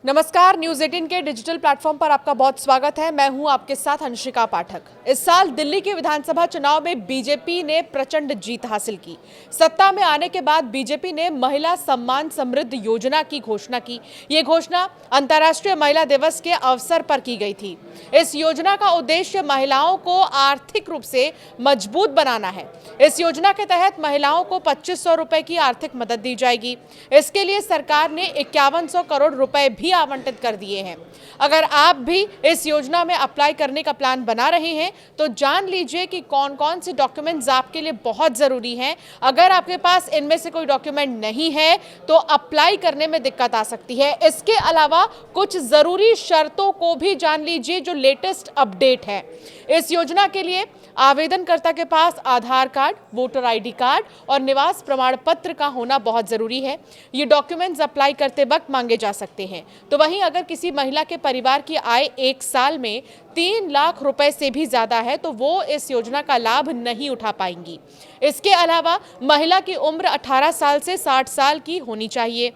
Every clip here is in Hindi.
नमस्कार, न्यूज़ 18 के डिजिटल प्लेटफॉर्म पर आपका बहुत स्वागत है। मैं हूं आपके साथ अंशिका पाठक। इस साल दिल्ली के विधानसभा चुनाव में बीजेपी ने प्रचंड जीत हासिल की। सत्ता में आने के बाद बीजेपी ने महिला सम्मान समृद्धि योजना की घोषणा की। ये घोषणा अंतर्राष्ट्रीय महिला दिवस के अवसर पर की गई थी। इस योजना का उद्देश्य महिलाओं को आर्थिक रूप से मजबूत बनाना है। इस योजना के तहत महिलाओं को 2500 रुपए की आर्थिक मदद दी जाएगी। इसके लिए सरकार ने 5100 करोड़ रुपए भी आवंटित कर दिए हैं। अगर आप भी इस योजना में अप्लाई करने का प्लान बना रहे हैं तो जान लीजिए कि कौन कौन से डॉक्यूमेंट्स आपके लिए बहुत जरूरी हैं। अगर आपके पास इनमें से कोई डॉक्यूमेंट नहीं है तो अप्लाई करने में दिक्कत आ सकती है। इसके अलावा कुछ जरूरी शर्तों को भी जान लीजिए जो लेटेस्ट अपडेट है। इस योजना के लिए आवेदनकर्ता के पास आधार कार्ड, वोटर आईडी कार्ड और निवास प्रमाण पत्र का होना बहुत जरूरी है। ये डॉक्यूमेंट्स अप्लाई करते वक्त मांगे जा सकते हैं। तो वहीं अगर किसी महिला के परिवार की आय एक साल में 3 लाख रुपए से भी ज्यादा है तो वो इस योजना का लाभ नहीं उठा पाएंगी। इसके अलावा महिला की उम्र 18 साल से 60 साल की होनी चाहिए।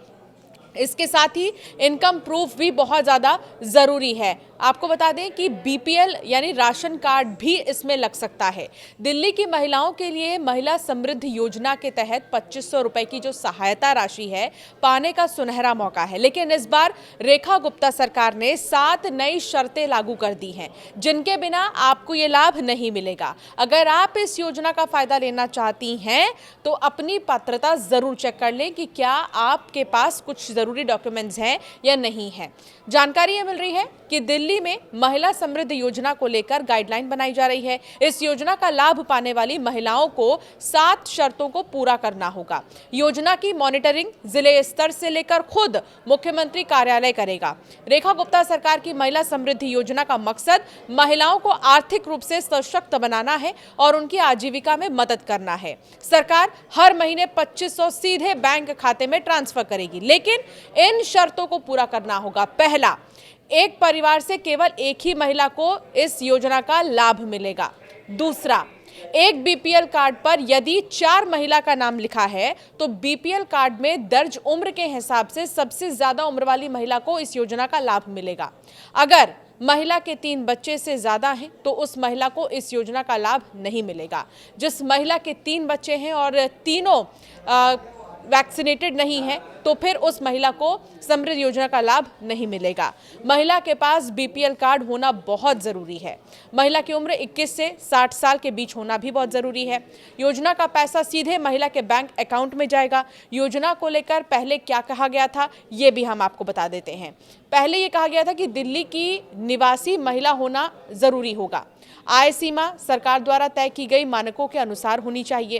इसके साथ ही इनकम प्रूफ भी बहुत ज़्यादा ज़रूरी है। आपको बता दें कि बीपीएल यानी राशन कार्ड भी इसमें लग सकता है। दिल्ली की महिलाओं के लिए महिला समृद्धि योजना के तहत 2500 रुपए की जो सहायता राशि है पाने का सुनहरा मौका है। लेकिन इस बार रेखा गुप्ता सरकार ने 7 नई शर्तें लागू कर दी हैं जिनके बिना आपको ये लाभ नहीं मिलेगा। अगर आप इस योजना का फायदा लेना चाहती हैं तो अपनी पात्रता जरूर चेक कर लें कि क्या आपके पास कुछ जरूरी डॉक्यूमेंट्स हैं या नहीं है। जानकारी ये मिल रही है कि दिल्ली में महिला समृद्धि योजना को लेकर गाइडलाइन बनाई जा रही है। इस योजना का लाभ पाने वाली महिलाओं को 7 शर्तों को पूरा करना होगा। योजना की मॉनिटरिंग जिले स्तर से लेकर खुद मुख्यमंत्री कार्यालय करेगा। रेखा गुप्ता सरकार की महिला समृद्धि योजना का मकसद महिलाओं को आर्थिक रूप से सशक्त बनाना है और उनकी आजीविका में मदद करना है। सरकार हर महीने 2500 सीधे बैंक खाते में ट्रांसफर करेगी, लेकिन इन शर्तों को पूरा करना होगा। पहला, एक परिवार से केवल एक ही महिला को इस योजना का लाभ मिलेगा। दूसरा, एक बीपीएल कार्ड पर यदि 4 महिला का नाम लिखा है तो बीपीएल कार्ड में दर्ज उम्र के हिसाब से सबसे ज्यादा उम्र वाली महिला को इस योजना का लाभ मिलेगा। अगर महिला के 3 बच्चे से ज्यादा हैं तो उस महिला को इस योजना का लाभ नहीं मिलेगा। जिस महिला के 3 बच्चे हैं और तीनों वैक्सीनेटेड नहीं है तो फिर उस महिला को समृद्धि योजना का लाभ नहीं मिलेगा। महिला के पास बीपीएल कार्ड होना बहुत ज़रूरी है। महिला की उम्र 21 से 60 साल के बीच होना भी बहुत ज़रूरी है। योजना का पैसा सीधे महिला के बैंक अकाउंट में जाएगा। योजना को लेकर पहले क्या कहा गया था ये भी हम आपको बता देते हैं। पहले ये कहा गया था कि दिल्ली की निवासी महिला होना ज़रूरी होगा। आय सीमा सरकार द्वारा तय की गई मानकों के अनुसार होनी चाहिए।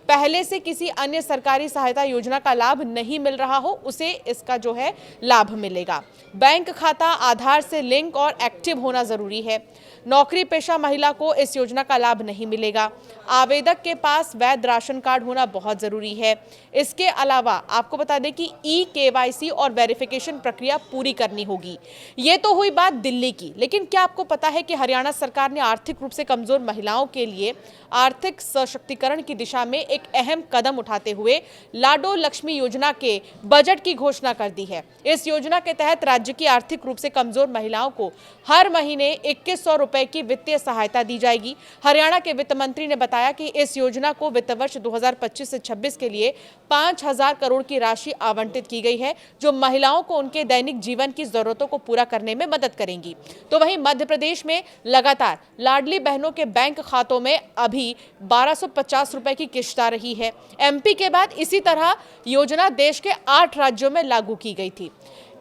पहले से किसी अन्य सरकारी सहायता योजना का लाभ नहीं मिल रहा हो उसे इसका जो है लाभ मिलेगा। बैंक खाता आधार से लिंक और एक्टिव होना जरूरी है। नौकरी पेशा महिला को इस योजना का लाभ नहीं मिलेगा। आवेदक के पास वैध राशन कार्ड होना बहुत जरूरी है। इसके अलावा आपको बता दें कि ई-केवाईसी और वेरिफिकेशन प्रक्रिया पूरी करनी होगी। ये तो हुई बात दिल्ली की, लेकिन क्या आपको पता है कि हरियाणा सरकार ने आर्थिक रूप से कमजोर महिलाओं के लिए आर्थिक सशक्तिकरण की दिशा में एक अहम कदम उठाते हुए लाडो लक्ष्मी योजना के बजट की घोषणा कर दी है। इस योजना के तहत राज्य की आर्थिक रूप से कमजोर महिलाओं को हर महीने 2100 रुपए की वित्तीय सहायता दी जाएगी। हरियाणा के वित्त मंत्री ने बताया कि इस योजना को वित्त वर्ष 2025 से 26 के लिए 5000 करोड़ की राशि आवंटित की गई है जो महिलाओं को उनके दैनिक जीवन की जरूरतों को पूरा करने में मदद करेंगी। तो वहीं मध्य प्रदेश में लगातार लाडली बहनों के बैंक खातों में अभी 1250 रुपए की किश्त आ रही है। एमपी के बाद इसी तरह योजना देश के 8 राज्यों में लागू की गई थी।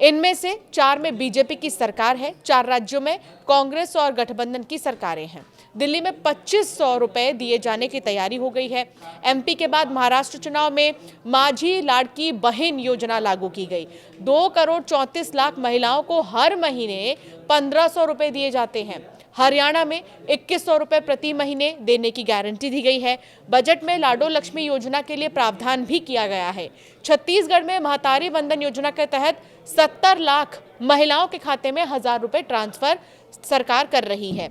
इनमें से 4 में बीजेपी की सरकार है, 4 राज्यों में कांग्रेस और गठबंधन की सरकारें हैं। दिल्ली में 2500 रुपए दिए जाने की तैयारी हो गई है। एमपी के बाद महाराष्ट्र चुनाव में माझी लाड़की बहन योजना लागू की गई। 2 करोड़ 34 लाख महिलाओं को हर महीने 1500 रुपए दिए जाते हैं। हरियाणा में 2100 रुपए प्रति महीने देने की गारंटी दी गई है। बजट में लाडो लक्ष्मी योजना के लिए प्रावधान भी किया गया है। छत्तीसगढ़ में महतारी वंदन योजना के तहत 70 लाख महिलाओं के खाते में 1000 रुपए ट्रांसफर सरकार कर रही है।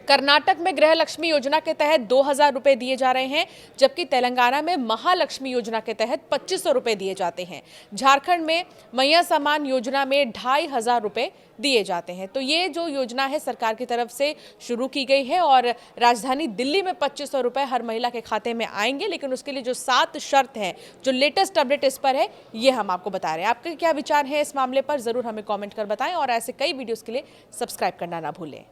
कर्नाटक में गृह लक्ष्मी योजना के तहत 2,000 रुपए दिए जा रहे हैं, जबकि तेलंगाना में महालक्ष्मी योजना के तहत 2,500 रुपए दिए जाते हैं। झारखंड में मैया सम्मान योजना में 2,500 रुपए दिए जाते हैं। तो ये जो योजना है सरकार की तरफ से शुरू की गई है और राजधानी दिल्ली में 2,500 रुपए हर महिला के खाते में आएंगे, लेकिन उसके लिए जो 7 शर्त हैं, जो लेटेस्ट अपडेट इस पर है, ये हम आपको बता रहे हैं। आपके क्या विचार हैं इस मामले पर, जरूर हमें कॉमेंट कर बताएं और ऐसे कई वीडियोस के लिए सब्सक्राइब करना ना भूलें।